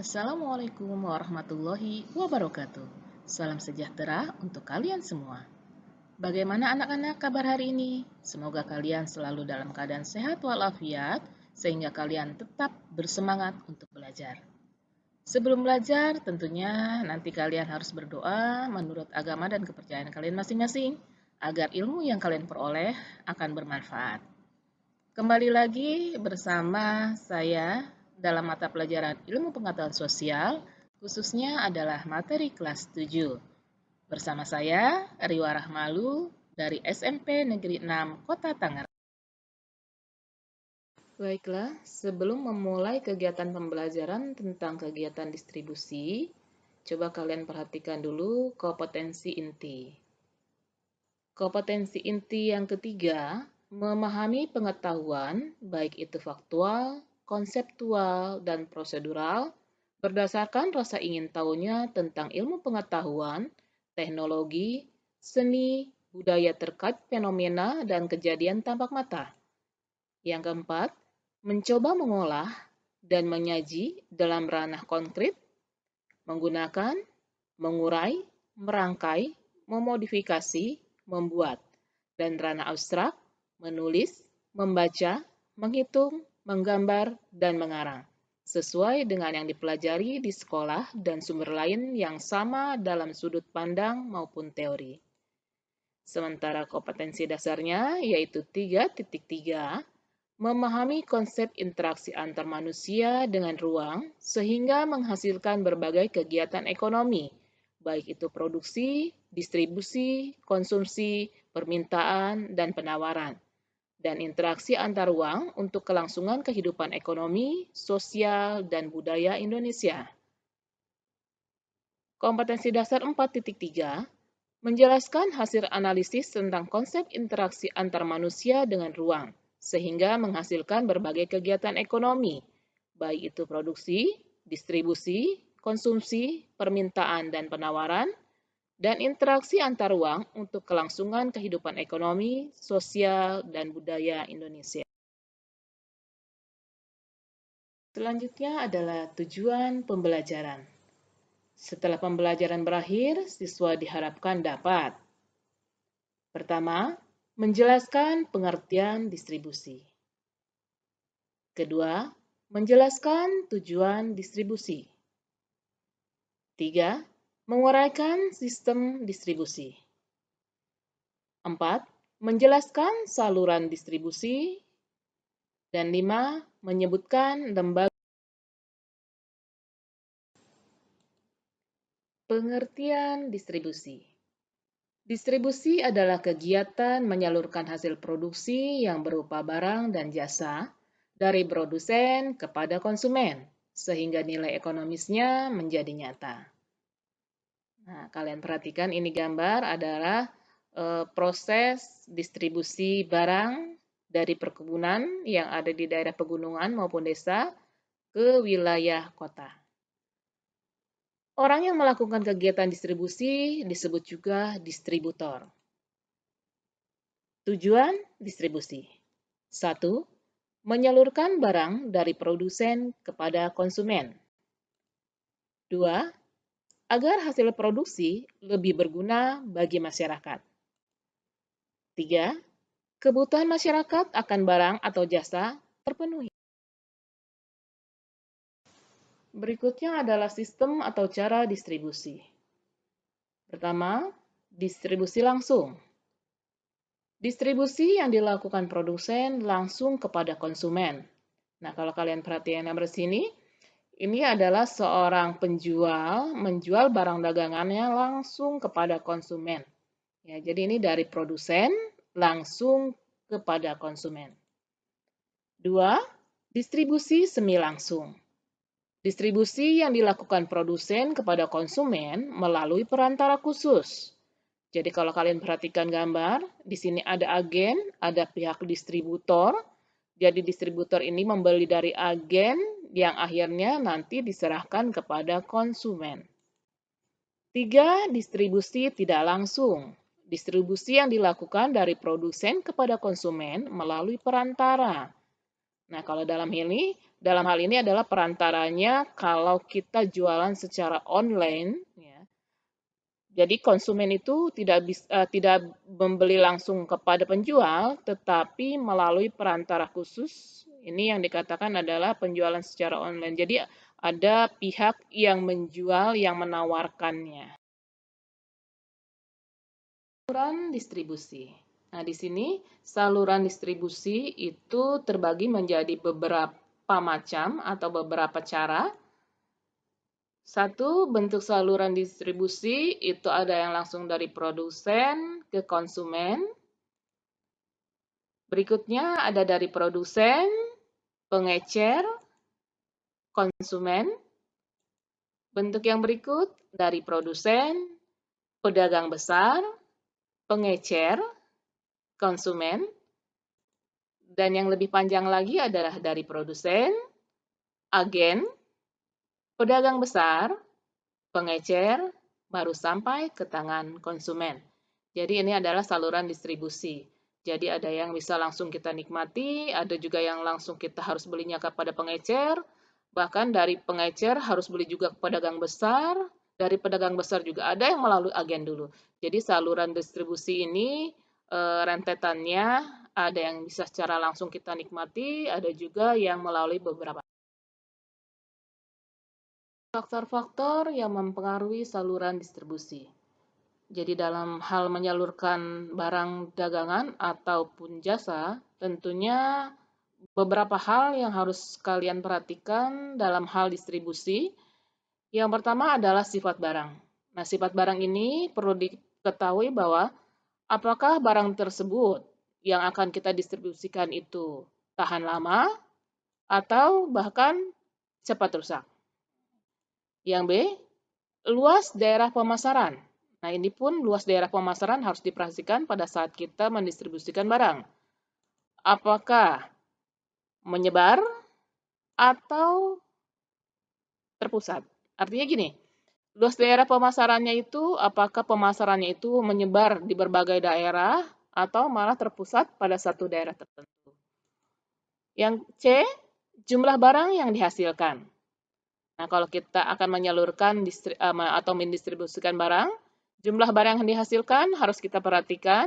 Assalamualaikum warahmatullahi wabarakatuh. Salam sejahtera untuk kalian semua. Bagaimana anak-anak kabar hari ini? Semoga kalian selalu dalam keadaan sehat walafiat, sehingga kalian tetap bersemangat untuk belajar. Sebelum belajar, tentunya nanti kalian harus berdoa menurut agama dan kepercayaan kalian masing-masing, agar ilmu yang kalian peroleh akan bermanfaat. Kembali lagi bersama saya dalam mata pelajaran Ilmu Pengetahuan Sosial, khususnya adalah materi kelas 7. Bersama saya, Riwa Rahmalu dari SMP Negeri 6 Kota Tangerang. Baiklah, sebelum memulai kegiatan pembelajaran tentang kegiatan distribusi, coba kalian perhatikan dulu kompetensi inti. Kompetensi inti yang ketiga, memahami pengetahuan, baik itu faktual, konseptual, dan prosedural, berdasarkan rasa ingin tahunya tentang ilmu pengetahuan, teknologi, seni, budaya terkait fenomena dan kejadian tampak mata. Yang keempat, mencoba mengolah dan menyaji dalam ranah konkret, menggunakan, mengurai, merangkai, memodifikasi, membuat, dan ranah abstrak, menulis, membaca, menghitung, menggambar, dan mengarang, sesuai dengan yang dipelajari di sekolah dan sumber lain yang sama dalam sudut pandang maupun teori. Sementara kompetensi dasarnya yaitu 3.3, memahami konsep interaksi antar manusia dengan ruang sehingga menghasilkan berbagai kegiatan ekonomi, baik itu produksi, distribusi, konsumsi, permintaan, dan penawaran, dan interaksi antar ruang untuk kelangsungan kehidupan ekonomi, sosial, dan budaya Indonesia. Kompetensi dasar 4.3 menjelaskan hasil analisis tentang konsep interaksi antar manusia dengan ruang, sehingga menghasilkan berbagai kegiatan ekonomi, baik itu produksi, distribusi, konsumsi, permintaan, dan penawaran, dan interaksi antar ruang untuk kelangsungan kehidupan ekonomi, sosial, dan budaya Indonesia. Selanjutnya adalah tujuan pembelajaran. Setelah pembelajaran berakhir, siswa diharapkan dapat: pertama, menjelaskan pengertian distribusi. Kedua, menjelaskan tujuan distribusi. 3. Menguraikan sistem distribusi. 4. Menjelaskan saluran distribusi. Dan 5. Menyebutkan lembaga. Pengertian distribusi. Distribusi adalah kegiatan menyalurkan hasil produksi yang berupa barang dan jasa dari produsen kepada konsumen, sehingga nilai ekonomisnya menjadi nyata. Nah, kalian perhatikan ini gambar adalah proses distribusi barang dari perkebunan yang ada di daerah pegunungan maupun desa ke wilayah kota. Orang yang melakukan kegiatan distribusi disebut juga distributor. Tujuan distribusi. 1. Menyalurkan barang dari produsen kepada konsumen. 2. Agar hasil produksi lebih berguna bagi masyarakat. 3. Kebutuhan masyarakat akan barang atau jasa terpenuhi. Berikutnya adalah sistem atau cara distribusi. Pertama, distribusi langsung. Distribusi yang dilakukan produsen langsung kepada konsumen. Nah, kalau kalian perhatikan gambar sini, ini adalah seorang penjual menjual barang dagangannya langsung kepada konsumen. Ya, jadi ini dari produsen langsung kepada konsumen. 2. Distribusi semi langsung. Distribusi yang dilakukan produsen kepada konsumen melalui perantara khusus. Jadi kalau kalian perhatikan gambar, di sini ada agen, ada pihak distributor. Jadi distributor ini membeli dari agen yang akhirnya nanti diserahkan kepada konsumen. 3. Distribusi tidak langsung. Distribusi yang dilakukan dari produsen kepada konsumen melalui perantara. Nah, kalau dalam hal ini adalah perantaranya kalau kita jualan secara online, ya. Jadi konsumen itu tidak membeli langsung kepada penjual, tetapi melalui perantara khusus. Ini yang dikatakan adalah penjualan secara online. Jadi ada pihak yang menjual, yang menawarkannya. Saluran distribusi. Nah, di sini saluran distribusi itu terbagi menjadi beberapa macam atau beberapa cara. Satu, bentuk saluran distribusi itu ada yang langsung dari produsen ke konsumen. Berikutnya ada dari produsen, pengecer, konsumen. Bentuk yang berikut dari produsen, pedagang besar, pengecer, konsumen. Dan yang lebih panjang lagi adalah dari produsen, agen, pedagang besar, pengecer, baru sampai ke tangan konsumen. Jadi ini adalah saluran distribusi. Jadi ada yang bisa langsung kita nikmati, ada juga yang langsung kita harus belinya kepada pengecer, bahkan dari pengecer harus beli juga ke pedagang besar, dari pedagang besar juga ada yang melalui agen dulu. Jadi saluran distribusi ini rentetannya ada yang bisa secara langsung kita nikmati, ada juga yang melalui beberapa faktor-faktor yang mempengaruhi saluran distribusi. Jadi dalam hal menyalurkan barang dagangan ataupun jasa, tentunya beberapa hal yang harus kalian perhatikan dalam hal distribusi. Yang pertama adalah sifat barang. Nah, sifat barang ini perlu diketahui bahwa apakah barang tersebut yang akan kita distribusikan itu tahan lama atau bahkan cepat rusak. Yang B, luas daerah pemasaran. Nah, ini pun luas daerah pemasaran harus diperhatikan pada saat kita mendistribusikan barang. Apakah menyebar atau terpusat? Artinya gini, luas daerah pemasarannya itu apakah pemasarannya itu menyebar di berbagai daerah atau malah terpusat pada satu daerah tertentu. Yang C, jumlah barang yang dihasilkan. Nah, kalau kita akan menyalurkan atau mendistribusikan barang, jumlah barang yang dihasilkan harus kita perhatikan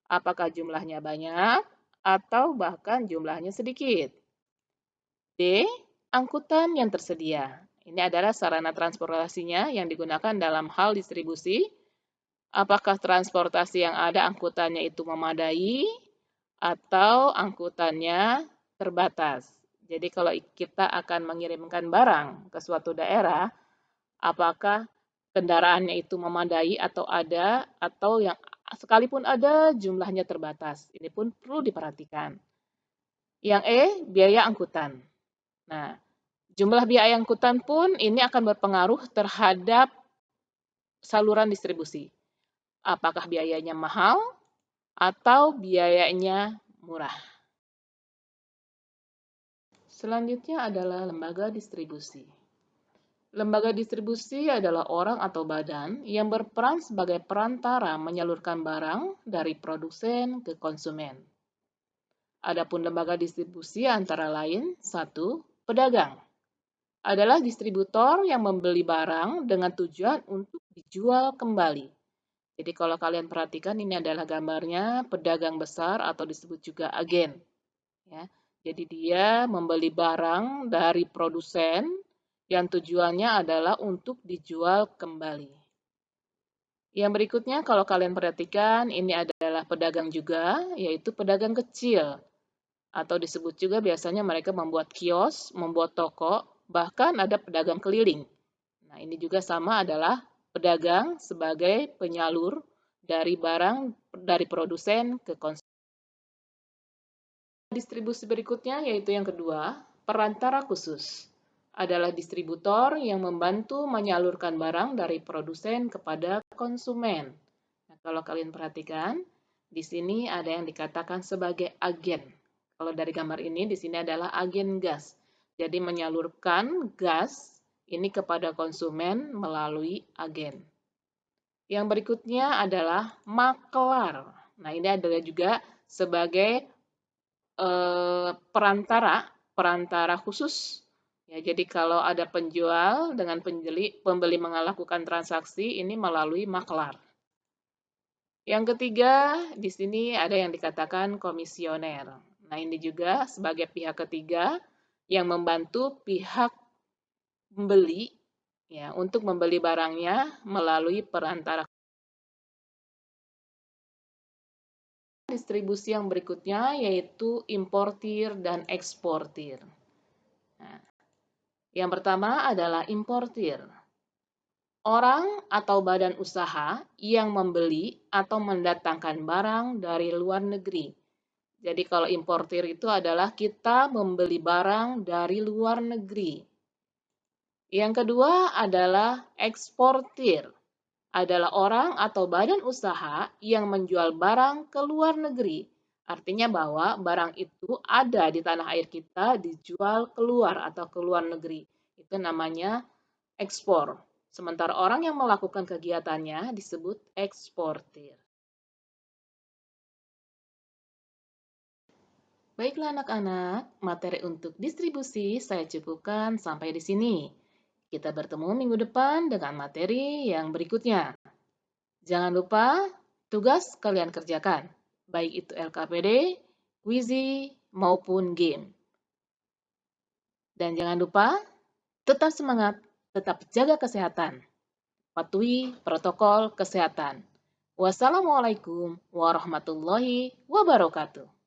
apakah jumlahnya banyak atau bahkan jumlahnya sedikit. D, angkutan yang tersedia. Ini adalah sarana transportasinya yang digunakan dalam hal distribusi. Apakah transportasi yang ada angkutannya itu memadai atau angkutannya terbatas. Jadi kalau kita akan mengirimkan barang ke suatu daerah, apakah kendaraannya itu memadai atau ada, atau yang sekalipun ada jumlahnya terbatas. Ini pun perlu diperhatikan. Yang E, biaya angkutan. Nah, jumlah biaya angkutan pun ini akan berpengaruh terhadap saluran distribusi. Apakah biayanya mahal atau biayanya murah. Selanjutnya adalah lembaga distribusi. Lembaga distribusi adalah orang atau badan yang berperan sebagai perantara menyalurkan barang dari produsen ke konsumen. Adapun lembaga distribusi antara lain, 1. Pedagang. Adalah distributor yang membeli barang dengan tujuan untuk dijual kembali. Jadi kalau kalian perhatikan ini adalah gambarnya pedagang besar atau disebut juga agen. Ya. Jadi dia membeli barang dari produsen yang tujuannya adalah untuk dijual kembali. Yang berikutnya kalau kalian perhatikan ini adalah pedagang juga, yaitu pedagang kecil. Atau disebut juga biasanya mereka membuat kios, membuat toko, bahkan ada pedagang keliling. Nah, ini juga sama adalah pedagang sebagai penyalur dari barang dari produsen ke konsumen. Distribusi berikutnya yaitu yang kedua, perantara khusus. Adalah distributor yang membantu menyalurkan barang dari produsen kepada konsumen. Nah, kalau kalian perhatikan, di sini ada yang dikatakan sebagai agen. Kalau dari gambar ini, di sini adalah agen gas. Jadi menyalurkan gas ini kepada konsumen melalui agen. Yang berikutnya adalah makelar. Nah, ini adalah juga sebagai perantara perantara khusus. Ya, jadi kalau ada penjual dengan pembeli melakukan transaksi ini melalui maklar. Yang ketiga, di sini ada yang dikatakan komisioner. Nah, ini juga sebagai pihak ketiga yang membantu pihak pembeli ya untuk membeli barangnya melalui perantara. Distribusi yang berikutnya yaitu importir dan eksportir. Nah, yang pertama adalah importir. Orang atau badan usaha yang membeli atau mendatangkan barang dari luar negeri. Jadi kalau importir itu adalah kita membeli barang dari luar negeri. Yang kedua adalah eksportir. Adalah orang atau badan usaha yang menjual barang ke luar negeri. Artinya bahwa barang itu ada di tanah air kita dijual keluar atau ke luar negeri. Itu namanya ekspor. Sementara orang yang melakukan kegiatannya disebut eksportir. Baiklah anak-anak, materi untuk distribusi saya cukupkan sampai di sini. Kita bertemu minggu depan dengan materi yang berikutnya. Jangan lupa tugas kalian kerjakan, baik itu LKPD, Quizy, maupun game. Dan jangan lupa tetap semangat, tetap jaga kesehatan, patuhi protokol kesehatan. Wassalamualaikum warahmatullahi wabarakatuh.